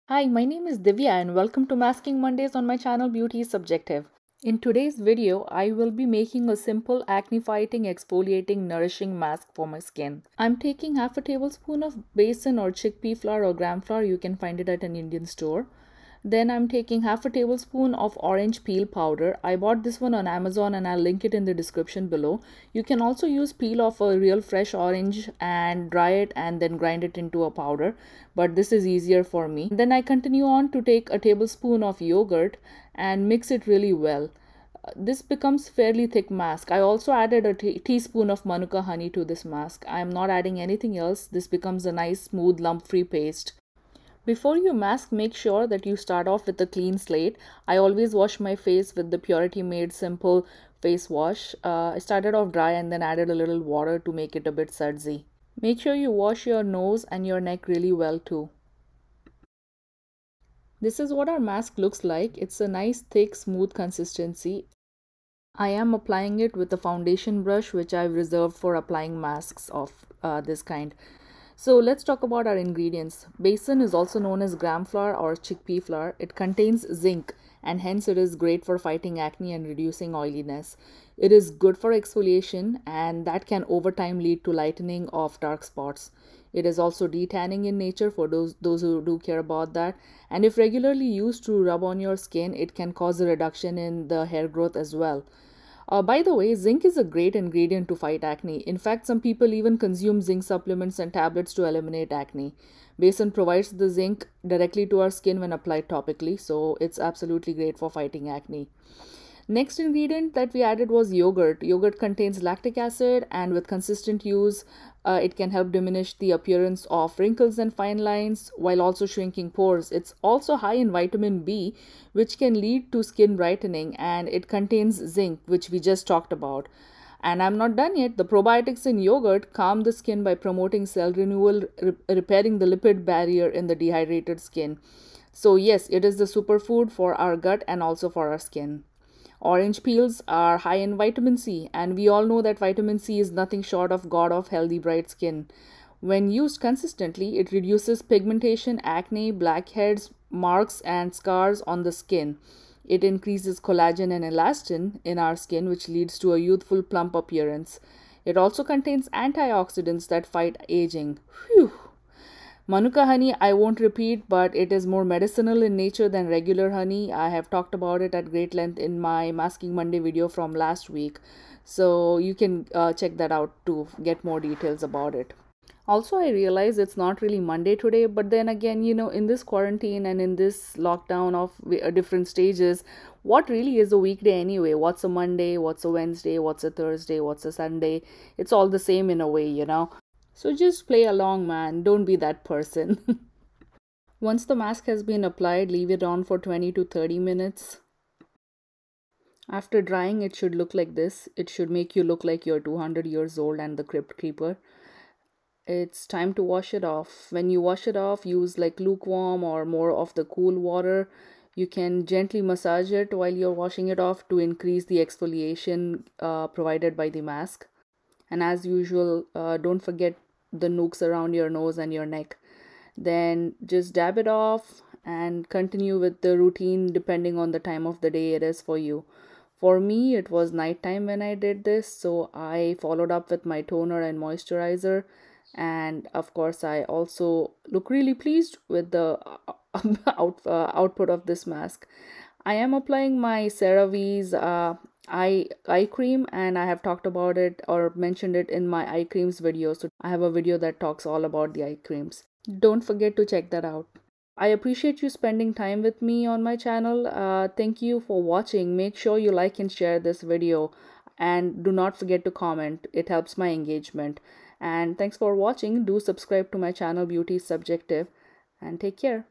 Hi, my name is Divya and welcome to Masking Mondays on my channel Beauty is Subjective. In today's video, I will be making a simple acne fighting, exfoliating, nourishing mask for my skin. I'm taking half a tablespoon of besan or chickpea flour or gram flour. You can find it at an Indian store. Then I'm taking half a tablespoon of orange peel powder. I bought this one on Amazon and I'll link it in the description below. You can also use peel of a real fresh orange and dry it and then grind it into a powder, but this is easier for me. Then I continue on to take a tablespoon of yogurt and mix it really well. This becomes fairly thick mask. I also added a teaspoon of manuka honey to this mask. I am not adding anything else. This becomes a nice smooth lump-free paste. Before you mask, make sure that you start off with a clean slate. I always wash my face with the Purity Made Simple face wash. I started off dry and then added a little water to make it a bit sudsy. Make sure you wash your nose and your neck really well too. This is what our mask looks like. It's a nice thick smooth consistency. I am applying it with a foundation brush which I've reserved for applying masks of this kind. So let's talk about our ingredients. Besan is also known as gram flour or chickpea flour. It contains zinc and hence it is great for fighting acne and reducing oiliness. It is good for exfoliation and that can over time lead to lightening of dark spots. It is also detanning in nature for those who do care about that. And if regularly used to rub on your skin, it can cause a reduction in the hair growth as well. By the way, zinc is a great ingredient to fight acne. In fact, some people even consume zinc supplements and tablets to eliminate acne. Besan provides the zinc directly to our skin when applied topically, so it's absolutely great for fighting acne. Next ingredient that we added was yogurt. Yogurt contains lactic acid, and with consistent use, it can help diminish the appearance of wrinkles and fine lines while also shrinking pores. It's also high in vitamin B, which can lead to skin brightening, and it contains zinc, which we just talked about. And I'm not done yet. The probiotics in yogurt calm the skin by promoting cell renewal, repairing the lipid barrier in the dehydrated skin. So, yes, it is the superfood for our gut and also for our skin. Orange peels are high in vitamin C, and we all know that vitamin C is nothing short of god of healthy bright skin. When used consistently, it reduces pigmentation, acne, blackheads, marks, and scars on the skin. It increases collagen and elastin in our skin, which leads to a youthful, plump appearance. It also contains antioxidants that fight aging. Phew! Manuka honey, I won't repeat, but it is more medicinal in nature than regular honey. I have talked about it at great length in my Masking Monday video from last week. So you can check that out to get more details about it. Also, I realize it's not really Monday today, but then again, in this quarantine and in this lockdown of different stages, what really is a weekday anyway? What's a Monday? What's a Wednesday? What's a Thursday? What's a Sunday? It's all the same in a way. So just play along, man. Don't be that person. Once the mask has been applied, leave it on for 20 to 30 minutes. After drying, it should look like this. It should make you look like you're 200 years old and the Crypt Keeper. It's time to wash it off. When you wash it off, use like lukewarm or more of the cool water. You can gently massage it while you're washing it off to increase the exfoliation provided by the mask. And as usual, don't forget the nooks around your nose and your neck. Then just dab it off and continue with the routine depending on the time of the day it is for you. For me, it was nighttime when I did this, so I followed up with my toner and moisturizer. And of course, I also look really pleased with the output of this mask. I am applying my CeraVe's eye cream, and I have talked about it or mentioned it in my eye creams video. So I have a video that talks all about the eye creams. Don't forget to check that out. I appreciate you spending time with me on my channel. Thank you for watching. Make sure you like and share this video, and do not forget to comment. It helps my engagement. And thanks for watching. Do subscribe to my channel Beauty is Subjective, and take care.